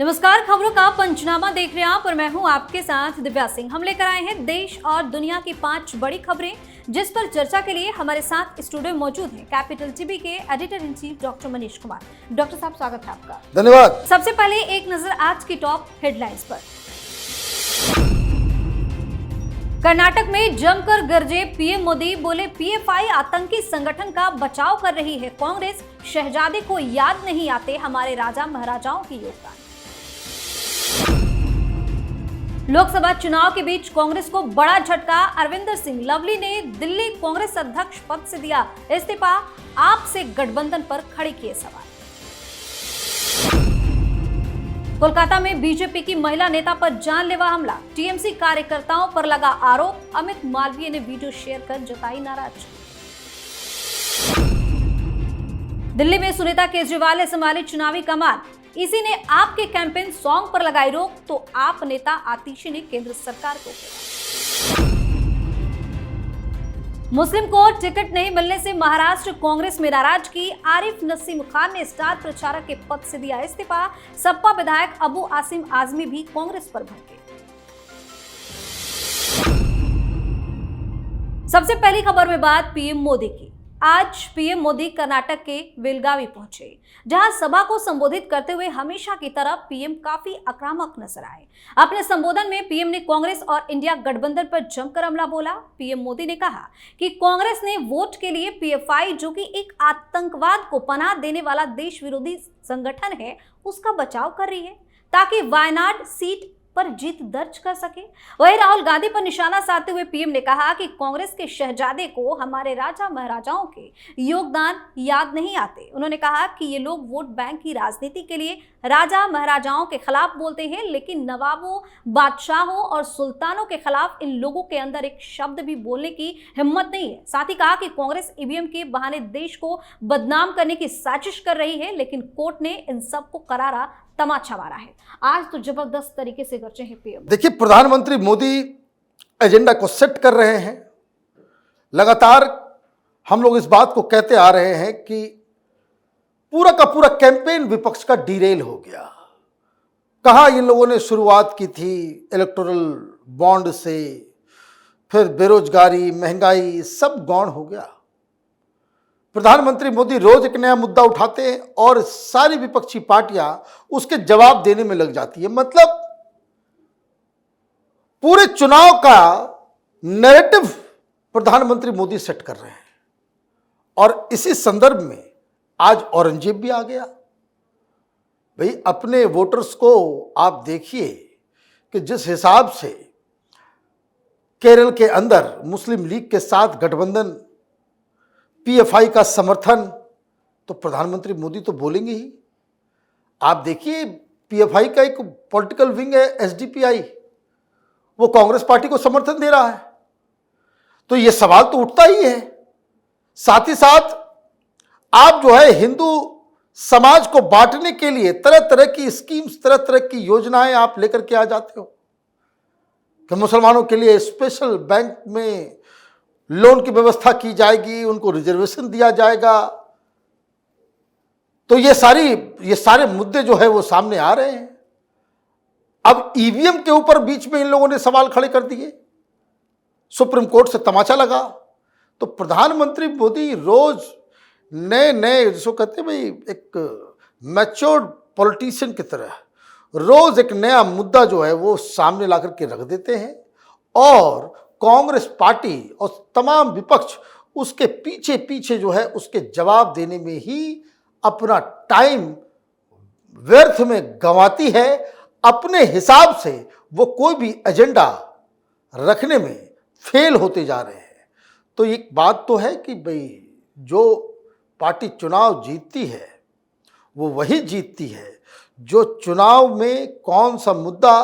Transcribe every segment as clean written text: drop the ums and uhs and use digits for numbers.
नमस्कार, खबरों का पंचनामा देख रहे हैं आप और मैं हूं आपके साथ दिव्या सिंह। हम लेकर आए हैं देश और दुनिया की 5 बड़ी खबरें जिस पर चर्चा के लिए हमारे साथ स्टूडियो में मौजूद हैं कैपिटल टीवी के editor in chief doctor Manish Kumar. Doctor साहब, स्वागत है आपका। धन्यवाद। सबसे पहले एक नजर आज की टॉप हेडलाइंस पर। कर्नाटक में जमकर गरजे पीएम मोदी, बोले पीएफआई आतंकी संगठन का बचाव कर रही है कांग्रेस, शहजादे को याद नहीं आते हमारे राजा महाराजाओं की योगदान। लोकसभा चुनाव के बीच कांग्रेस को बड़ा झटका, अरविंदर सिंह लवली ने दिल्ली कांग्रेस अध्यक्ष पद से दिया इस्तीफा, आपसे गठबंधन पर खड़े किए सवाल। कोलकाता में बीजेपी की महिला नेता पर जानलेवा हमला, टीएमसी कार्यकर्ताओं पर लगा आरोप, अमित मालवीय ने वीडियो शेयर कर जताई नाराजगी। दिल्ली में सुनीता केजरीवाल ने संभाली चुनावी कमान, इसी ने आपके कैंपेन सॉन्ग पर लगाई रोक, तो आप नेता आतिशी ने केंद्र सरकार को घेरा। मुस्लिम को टिकट नहीं मिलने से महाराष्ट्र कांग्रेस में नाराजगी, आरिफ नसीम खान ने स्टार प्रचारक के पद से दिया इस्तीफा, सपा विधायक अबू आसिम आजमी भी कांग्रेस पर भड़के। सबसे पहली खबर में बात पीएम मोदी की। आज पीएम मोदी कर्नाटक के बेलगावी पहुंचे, जहां सभा को संबोधित करते हुए हमेशा की तरह पीएम काफी आक्रामक नजर आए। अपने संबोधन में पीएम ने कांग्रेस और इंडिया गठबंधन पर जमकर हमला बोला। पीएम मोदी ने कहा कि कांग्रेस ने वोट के लिए पीएफआई, जो कि एक आतंकवाद को पनाह देने वाला देश विरोधी संगठन है, उसका बचाव कर रही है ताकि वायनाड सीट पर जीत दर्ज कर सके। वहीं राहुल गांधी पर निशाना साधते हुए पीएम ने कहा कि कांग्रेस के शहजादे को हमारे राजा महाराजाओं के योगदान याद नहीं आते। उन्होंने कहा कि ये लोग वोट बैंक की राजनीति के लिए राजा महाराजाओं के खिलाफ बोलते हैं, लेकिन नवाबों, बादशाहों और सुल्तानों के खिलाफ इन लोगों के अंदर एक शब्द भी बोलने की हिम्मत नहीं है। साथ ही कहा कि कांग्रेस ईवीएम के बहाने देश को बदनाम करने की साजिश कर रही है, लेकिन कोर्ट ने इन सबको करारा तमाचा मारा है। आज तो जबरदस्त तरीके से गरजे हैं पीएम। देखिए, प्रधानमंत्री मोदी एजेंडा को सेट कर रहे हैं। लगातार हम लोग इस बात को कहते आ रहे हैं कि पूरा का पूरा कैंपेन विपक्ष का डिरेल हो गया। कहाँ इन लोगों ने शुरुआत की थी इलेक्टोरल बॉन्ड से, फिर बेरोजगारी, महंगाई, सब गौण हो गया। प्रधानमंत्री मोदी रोज एक नया मुद्दा उठाते हैं और सारी विपक्षी पार्टियां उसके जवाब देने में लग जाती है। मतलब पूरे चुनाव का नैरेटिव प्रधानमंत्री मोदी सेट कर रहे हैं। और इसी संदर्भ में आज औरंगजेब भी आ गया। भाई, अपने वोटर्स को आप देखिए कि जिस हिसाब से केरल के अंदर मुस्लिम लीग के साथ गठबंधन, पीएफआई का समर्थन, तो प्रधानमंत्री मोदी तो बोलेंगे ही। आप देखिए, पीएफआई का एक पॉलिटिकल विंग है एसडीपीआई, वो कांग्रेस पार्टी को समर्थन दे रहा है, तो ये सवाल तो उठता ही है। साथ ही साथ आप जो है हिंदू समाज को बांटने के लिए तरह तरह की स्कीम्स, तरह तरह की योजनाएं आप लेकर के आ जाते हो कि मुसलमानों के लिए स्पेशल बैंक में लोन की व्यवस्था की जाएगी, उनको रिजर्वेशन दिया जाएगा। तो ये सारे मुद्दे जो है वो सामने आ रहे हैं। अब ईवीएम के ऊपर बीच में इन लोगों ने सवाल खड़े कर दिए, सुप्रीम कोर्ट से तमाचा लगा। तो प्रधानमंत्री मोदी रोज नए नए, जिसको कहते हैं भाई, एक मैच्योर्ड पॉलिटिशियन की तरह रोज एक नया मुद्दा जो है वो सामने ला करके रख देते हैं, और कांग्रेस पार्टी और तमाम विपक्ष उसके पीछे पीछे जो है उसके जवाब देने में ही अपना टाइम व्यर्थ में गंवाती है। अपने हिसाब से वो कोई भी एजेंडा रखने में फेल होते जा रहे हैं। तो एक बात तो है कि भाई, जो पार्टी चुनाव जीतती है वो वही जीतती है जो चुनाव में कौन सा मुद्दा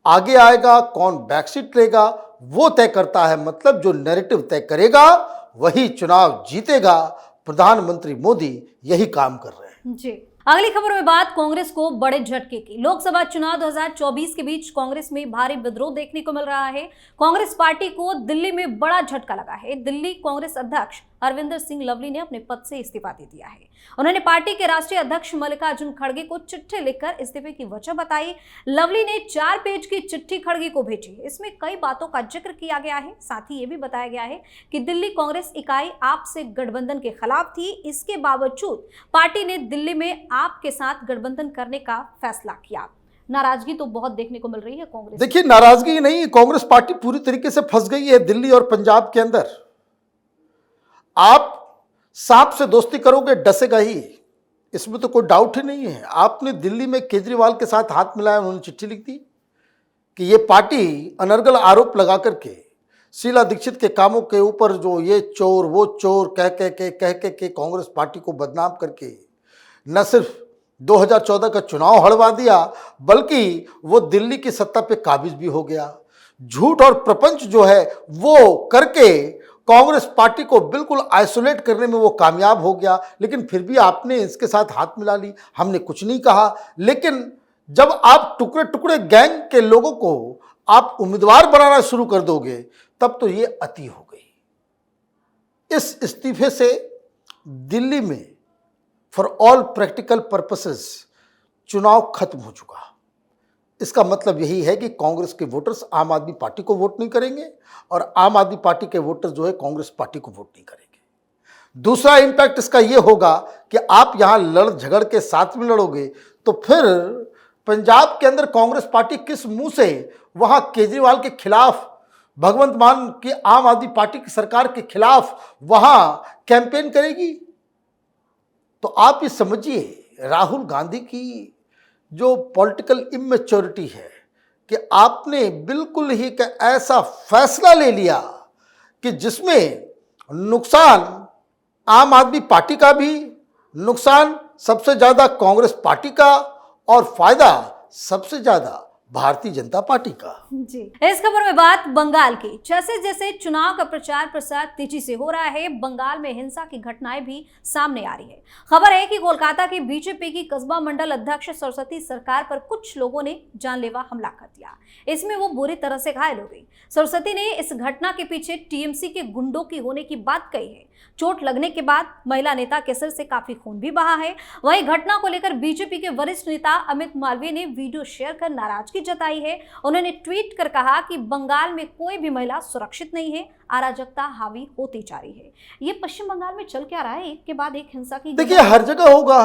आगे आएगा, कौन बैकसीट लेगा, वो तय करता है। मतलब जो नैरेटिव तय करेगा वही चुनाव जीतेगा। प्रधानमंत्री मोदी यही काम कर रहे हैं जी। अगली खबर में बात कांग्रेस को बड़े झटके की। लोकसभा चुनाव 2024 के बीच कांग्रेस में भारी विद्रोह देखने को मिल रहा है। कांग्रेस पार्टी को दिल्ली में बड़ा झटका लगा है। दिल्ली कांग्रेस अध्यक्ष हरविंदर सिंह लवली ने अपने पद से इस्तीफा दे दिया है। उन्होंने पार्टी के राष्ट्रीय अध्यक्ष मल्लिकार्जुन खड़गे को चिट्ठी लिखकर इस्तीफे की वजह बताई। लवली ने 4 पेज की चिट्ठी खड़गे को भेजी। इसमें कई बातों का जिक्र किया गया है। साथ ही ये भी बताया गया है कि दिल्ली कांग्रेस इकाई आप से गठबंधन के खिलाफ थी। इसके बावजूद पार्टी ने दिल्ली में आप के साथ गठबंधन करने का फैसला किया। नाराजगी तो बहुत देखने को मिल रही है कांग्रेस। देखिए, नाराजगी नहीं, कांग्रेस पार्टी पूरी तरीके से फंस गई है दिल्ली और पंजाब के अंदर। आप सांप से दोस्ती करोगे डसेगा ही, इसमें तो कोई डाउट ही नहीं है। आपने दिल्ली में केजरीवाल के साथ हाथ मिलाया, उन्होंने चिट्ठी लिख दी कि ये पार्टी अनर्गल आरोप लगा करके शीला दीक्षित के कामों के ऊपर जो ये चोर वो चोर कह के कांग्रेस पार्टी को बदनाम करके न सिर्फ 2014 का चुनाव हड़वा दिया, बल्कि वो दिल्ली की सत्ता पे काबिज भी हो गया। झूठ और प्रपंच जो है वो करके कांग्रेस पार्टी को बिल्कुल आइसोलेट करने में वो कामयाब हो गया। लेकिन फिर भी आपने इसके साथ हाथ मिला ली, हमने कुछ नहीं कहा। लेकिन जब आप टुकड़े टुकड़े गैंग के लोगों को आप उम्मीदवार बनाना शुरू कर दोगे, तब तो ये अति हो गई। इस इस्तीफे से दिल्ली में फॉर ऑल प्रैक्टिकल पर्पसेस चुनाव खत्म हो चुका। इसका मतलब यही है कि कांग्रेस के वोटर्स आम आदमी पार्टी को वोट नहीं करेंगे और आम आदमी पार्टी के वोटर्स जो है कांग्रेस पार्टी को वोट नहीं करेंगे। दूसरा इंपैक्ट इसका यह होगा कि आप यहां लड़ झगड़ के साथ में लड़ोगे, तो फिर पंजाब के अंदर कांग्रेस पार्टी किस मुंह से वहां केजरीवाल के खिलाफ, भगवंत मान की आम आदमी पार्टी की सरकार के खिलाफ वहां कैंपेन करेगी? तो आप ये समझिए, राहुल गांधी की जो पॉलिटिकल इमेच्योरिटी है कि आपने बिल्कुल ही का ऐसा फैसला ले लिया कि जिसमें नुकसान आम आदमी पार्टी का भी, नुकसान सबसे ज्यादा कांग्रेस पार्टी का और फायदा सबसे ज्यादा भारतीय जनता पार्टी का। जी, इस खबर में बात बंगाल की। जैसे जैसे चुनाव का प्रचार प्रसार तेजी से हो रहा है, बंगाल में हिंसा की घटनाएं भी सामने आ रही है। खबर है कि कोलकाता की बीजेपी की कस्बा मंडल अध्यक्ष सरस्वती सरकार पर कुछ लोगों ने जानलेवा हमला कर दिया। इसमें वो बुरी तरह से घायल हो गई। सरस्वती ने इस घटना के पीछे टीएमसी के गुंडों की होने की बात कही है। चोट लगने के बाद महिला नेता के सिर से काफी खून भी बहा है। वहीं घटना को लेकर बीजेपी के वरिष्ठ नेता अमित मालवीय ने वीडियो शेयर कर नाराजगी जताई है। उन्होंने ट्वीट कर कहा कि बंगाल में कोई भी महिला सुरक्षित नहीं है, अराजकता हावी होती जा रही है। ये पश्चिम बंगाल में चल क्या रहा है, एक के बाद एक हिंसा की। देखिए, हर जगह होगा।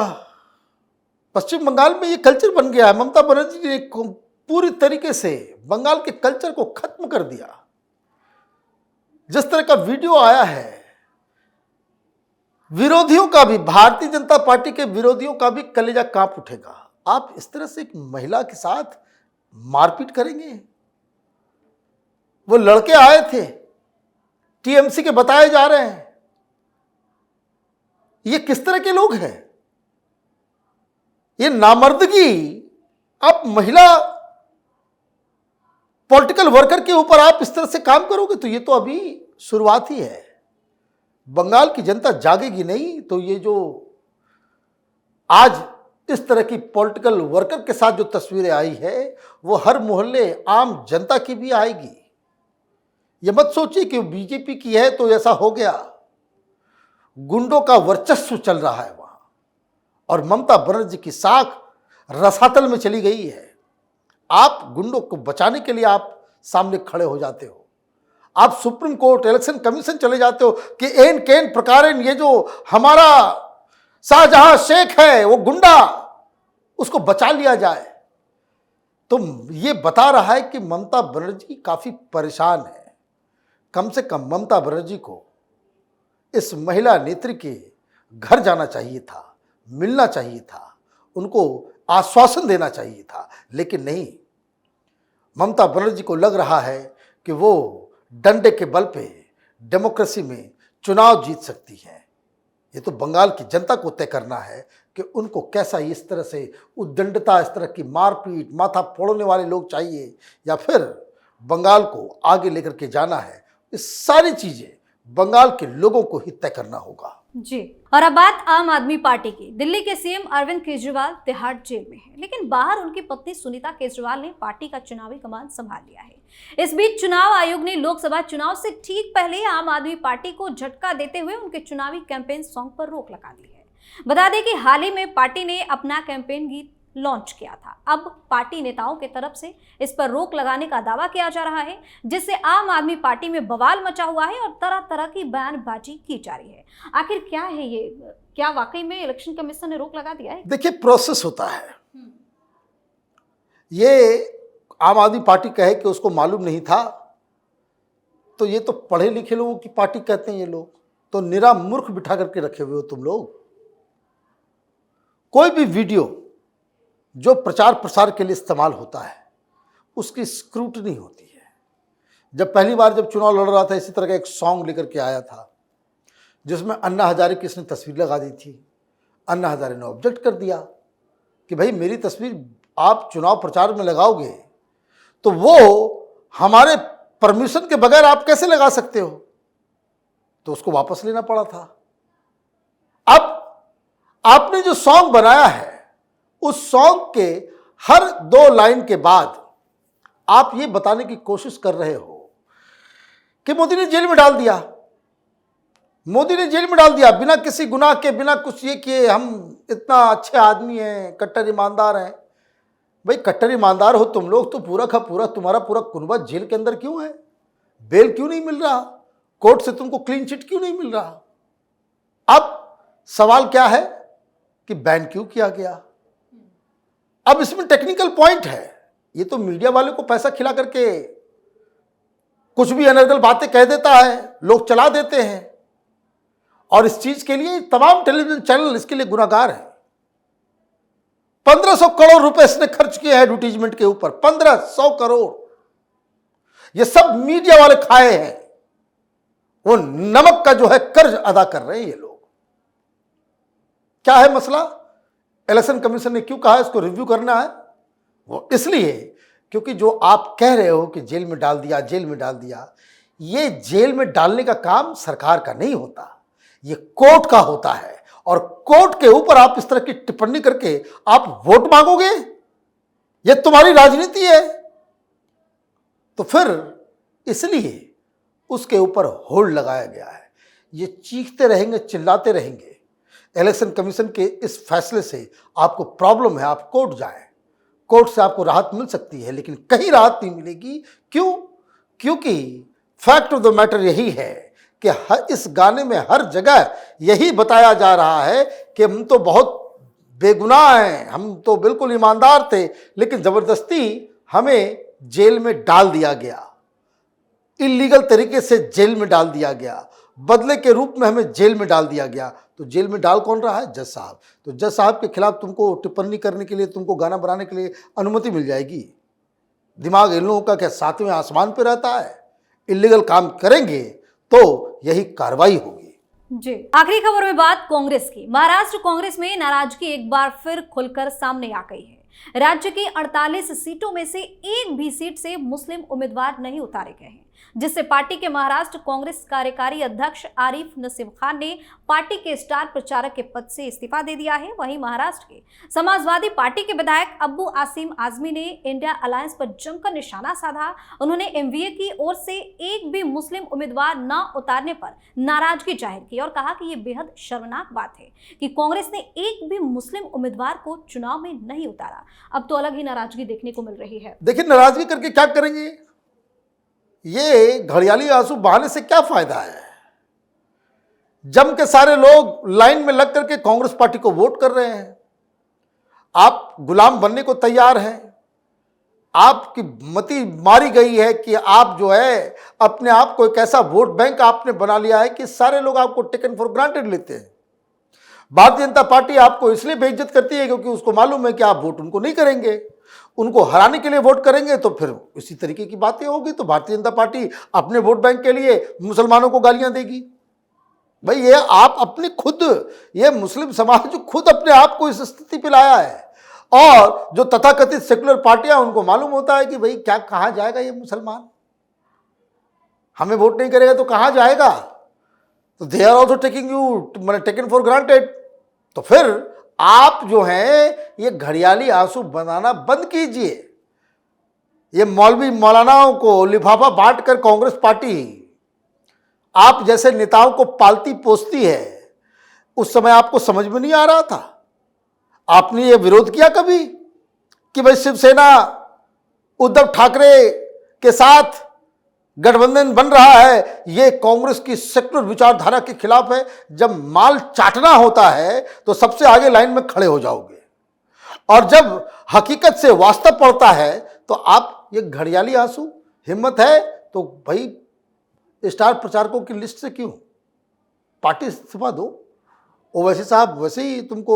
पश्चिम बंगाल में ये कल्चर बन गया है। ममता बनर्जी ने पूरी तरीके से बंगाल के कल्चर को खत्म कर दिया। जिस तरह का वीडियो आया है, विरोधियों का भी, भारतीय जनता पार्टी के विरोधियों का भी कलेजा कांप उठेगा। आप इस तरह से एक महिला के साथ मारपीट करेंगे? वो लड़के आए थे, टीएमसी के बताए जा रहे हैं। ये किस तरह के लोग हैं? ये नामर्दगी आप महिला पॉलिटिकल वर्कर के ऊपर आप इस तरह से काम करोगे तो ये तो अभी शुरुआत ही है। बंगाल की जनता जागेगी नहीं तो ये जो आज इस तरह की पॉलिटिकल वर्कर के साथ जो तस्वीरें आई है वो हर मोहल्ले आम जनता की भी आएगी। ये मत सोचिए कि बीजेपी की है तो ऐसा हो गया। गुंडों का वर्चस्व चल रहा है वहां और ममता बनर्जी की साख रसातल में चली गई है। आप गुंडों को बचाने के लिए आप सामने खड़े हो जाते हो। आप सुप्रीम कोर्ट, इलेक्शन कमीशन चले जाते हो कि एन केन प्रकारेण ये जो हमारा शाहजहां शेख है वो गुंडा, उसको बचा लिया जाए। तो ये बता रहा है कि ममता बनर्जी काफी परेशान है। कम से कम ममता बनर्जी को इस महिला नेत्री के घर जाना चाहिए था, मिलना चाहिए था, उनको आश्वासन देना चाहिए था, लेकिन नहीं। ममता बनर्जी को लग रहा है कि वो डंडे के बल पे डेमोक्रेसी में चुनाव जीत सकती है। ये तो बंगाल की जनता को तय करना है कि उनको कैसा इस तरह से उद्दंडता, इस तरह की मारपीट, माथा फोड़ने वाले लोग चाहिए या फिर बंगाल को आगे लेकर के जाना है। ये सारी चीजें बंगाल के लोगों को ही तय करना होगा। जी। और अब बात आम आदमी पार्टी की। दिल्ली के सीएम अरविंद केजरीवाल तिहाड़ जेल में हैं, लेकिन बाहर उनकी पत्नी सुनीता केजरीवाल ने पार्टी का चुनावी कमान संभाल लिया है। इस बीच चुनाव आयोग ने लोकसभा चुनाव से ठीक पहले आम आदमी पार्टी को झटका देते हुए उनके चुनावी कैंपेन सॉन्ग पर रोक लगा दी है। बता दें कि हाल ही में पार्टी ने अपना कैंपेन गीत लॉन्च किया था। अब पार्टी नेताओं की तरफ से इस पर रोक लगाने का दावा किया जा रहा है, जिससे आम आदमी पार्टी में बवाल मचा हुआ है और तरह तरह की बयानबाजी की जा रही है। आखिर क्या है ये? क्या वाकई में इलेक्शन कमीशन ने रोक लगा दिया है? देखिए, प्रोसेस होता है। ये आम आदमी पार्टी कहे कि उसको मालूम नहीं था, तो ये तो पढ़े लिखे लोगों की पार्टी कहते हैं। ये लोग तो निरा मूर्ख बिठा करके रखे हुए हो तुम लोग। कोई भी वीडियो जो प्रचार प्रसार के लिए इस्तेमाल होता है उसकी स्क्रूटनी होती है। जब पहली बार जब चुनाव लड़ रहा था, इसी तरह का एक सॉन्ग लेकर के आया था जिसमें अन्ना हजारे की इसने तस्वीर लगा दी थी। अन्ना हजारे ने ऑब्जेक्ट कर दिया कि भाई मेरी तस्वीर आप चुनाव प्रचार में लगाओगे तो वो हमारे परमिशन के बगैर आप कैसे लगा सकते हो, तो उसको वापस लेना पड़ा था। अब आपने जो सॉन्ग बनाया है उस सॉन्ग के हर 2 लाइन के बाद आप ये बताने की कोशिश कर रहे हो कि मोदी ने जेल में डाल दिया, मोदी ने जेल में डाल दिया बिना किसी गुनाह के, बिना कुछ ये किए। हम इतना अच्छे आदमी हैं, कट्टर ईमानदार हैं। भाई कट्टर ईमानदार हो तुम लोग तो पूरा का पूरा तुम्हारा पूरा कुनबा जेल के अंदर क्यों है? बेल क्यों नहीं मिल रहा? कोर्ट से तुमको क्लीन चिट क्यों नहीं मिल रहा? अब सवाल क्या है कि बैन क्यों किया गया? अब इसमें टेक्निकल पॉइंट है। ये तो मीडिया वाले को पैसा खिला करके कुछ भी अनर्गल बातें कह देता है, लोग चला देते हैं, और इस चीज के लिए तमाम टेलीविजन चैनल इसके लिए गुनाहगार हैं। 1500 करोड़ रुपए इसने खर्च किए हैं एडवर्टीजमेंट के ऊपर, 1500 करोड़। ये सब मीडिया वाले खाए हैं। वो नमक का जो है कर्ज अदा कर रहे हैं ये लोग। क्या है मसला? इलेक्शन कमीशन ने क्यों कहा इसको रिव्यू करना है? वो इसलिए क्योंकि जो आप कह रहे हो कि जेल में डाल दिया, जेल में डाल दिया, ये जेल में डालने का काम सरकार का नहीं होता, ये कोर्ट का होता है। और कोर्ट के ऊपर आप इस तरह की टिप्पणी करके आप वोट मांगोगे? ये तुम्हारी राजनीति है। तो फिर इसलिए उसके ऊपर होल्ड लगाया गया है। ये चीखते रहेंगे, चिल्लाते रहेंगे। इलेक्शन कमीशन के इस फैसले से आपको प्रॉब्लम है, आप कोर्ट जाएं, कोर्ट से आपको राहत मिल सकती है, लेकिन कहीं राहत नहीं मिलेगी। क्यों? क्योंकि फैक्ट ऑफ द मैटर यही है कि इस गाने में हर जगह यही बताया जा रहा है कि हम तो बहुत बेगुनाह हैं, हम तो बिल्कुल ईमानदार थे, लेकिन जबरदस्ती हमें जेल में डाल दिया गया, इलीगल तरीके से जेल में डाल दिया गया, बदले के रूप में हमें जेल में डाल दिया गया। तो जेल में डाल कौन रहा है? जज साहब। तो जज साहब के खिलाफ तुमको टिप्पणी करने के लिए, तुमको गाना बनाने के लिए अनुमति मिल जाएगी? दिमाग इन लोगों का क्या 7वें आसमान पे रहता है? इलीगल काम करेंगे तो यही कार्रवाई होगी। जी। आखिरी खबर में बात कांग्रेस की। महाराष्ट्र कांग्रेस में नाराजगी एक बार फिर खुलकर सामने आ गई है। राज्य की 48 सीटों में से एक भी सीट से मुस्लिम उम्मीदवार नहीं उतारे गए हैं, जिससे पार्टी के महाराष्ट्र कांग्रेस कार्यकारी अध्यक्ष आरिफ नसीम खान ने पार्टी के स्टार प्रचारक के पद से इस्तीफा दे दिया है। वहीं महाराष्ट्र के समाजवादी पार्टी के विधायक अब्बू आसिम आजमी ने इंडिया अलायंस पर जमकर निशाना साधा। उन्होंने एमवीए की ओर से एक भी मुस्लिम उम्मीदवार न उतारने पर नाराजगी जाहिर की और कहा कि यह बेहद शर्मनाक बात है कि कांग्रेस ने एक भी मुस्लिम उम्मीदवार को चुनाव में नहीं उतारा। अब तो अलग ही नाराजगी देखने को मिल रही है। देखिए, नाराजगी करके क्या करेंगे? ये घड़ियाली आंसू बहाने से क्या फायदा है? जम के सारे लोग लाइन में लग करके कांग्रेस पार्टी को वोट कर रहे हैं। आप गुलाम बनने को तैयार हैं। आपकी मति मारी गई है कि आप जो है अपने आप को एक ऐसा वोट बैंक आपने बना लिया है कि सारे लोग आपको टेकन फॉर ग्रांटेड लेते हैं। भारतीय जनता पार्टी आपको इसलिए बेइज्जत करती है क्योंकि उसको मालूम है कि आप वोट उनको नहीं करेंगे, उनको हराने के लिए वोट करेंगे, तो फिर इसी तरीके की बातें होगी। तो भारतीय जनता पार्टी अपने वोट बैंक के लिए मुसलमानों को गालियां देगी। भाई ये आप अपनी खुद, ये मुस्लिम समाज खुद अपने आप को इस स्थिति पे लाया है। और जो तथाकथित सेकुलर पार्टियां, उनको मालूम होता है कि भाई क्या कहां जाएगा ये मुसलमान, हमें वोट नहीं करेगा तो कहां जाएगा। तो they are also taking you, मैंने टेकन फॉर ग्रांटेड। तो फिर आप जो हैं ये घड़ियाली आंसू बनाना बंद कीजिए। ये मौलवी मौलानाओं को लिफाफा बांट कर कांग्रेस पार्टी आप जैसे नेताओं को पालती पोसती है। उस समय आपको समझ में नहीं आ रहा था? आपने ये विरोध किया कभी कि भाई शिवसेना उद्धव ठाकरे के साथ गठबंधन बन रहा है, ये कांग्रेस की सेक्युलर विचारधारा के खिलाफ है? जब माल चाटना होता है तो सबसे आगे लाइन में खड़े हो जाओगे, और जब हकीकत से वास्तव पड़ता है तो आप ये घड़ियाली आंसू। हिम्मत है तो भाई स्टार प्रचारकों की लिस्ट से क्यों पार्टी इस्तीफा दो। ओवैसी साहब वैसे ही तुमको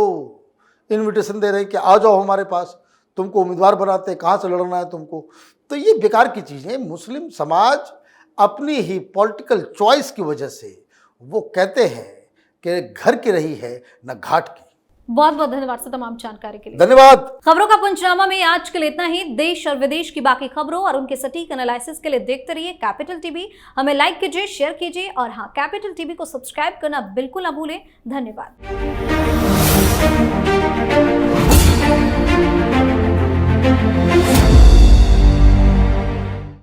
इनविटेशन दे रहे हैं कि आ जाओ हमारे पास, तुमको उम्मीदवार बनाते हैं, कहाँ से लड़ना है तुमको। तो ये बेकार की चीज़ है। मुस्लिम समाज अपनी ही पॉलिटिकल चॉइस की वजह से वो कहते हैं कि घर की रही है न घाट की। बहुत बहुत धन्यवाद सर तमाम जानकारी के लिए। धन्यवाद। खबरों का पंचनामा में आज के लिए इतना ही। देश और विदेश की बाकी खबरों और उनके सटीक एनालिसिस के लिए देखते रहिए कैपिटल टीवी। हमें लाइक कीजिए, शेयर कीजिए और हाँ, कैपिटल टीवी को सब्सक्राइब करना बिल्कुल ना भूलें। धन्यवाद।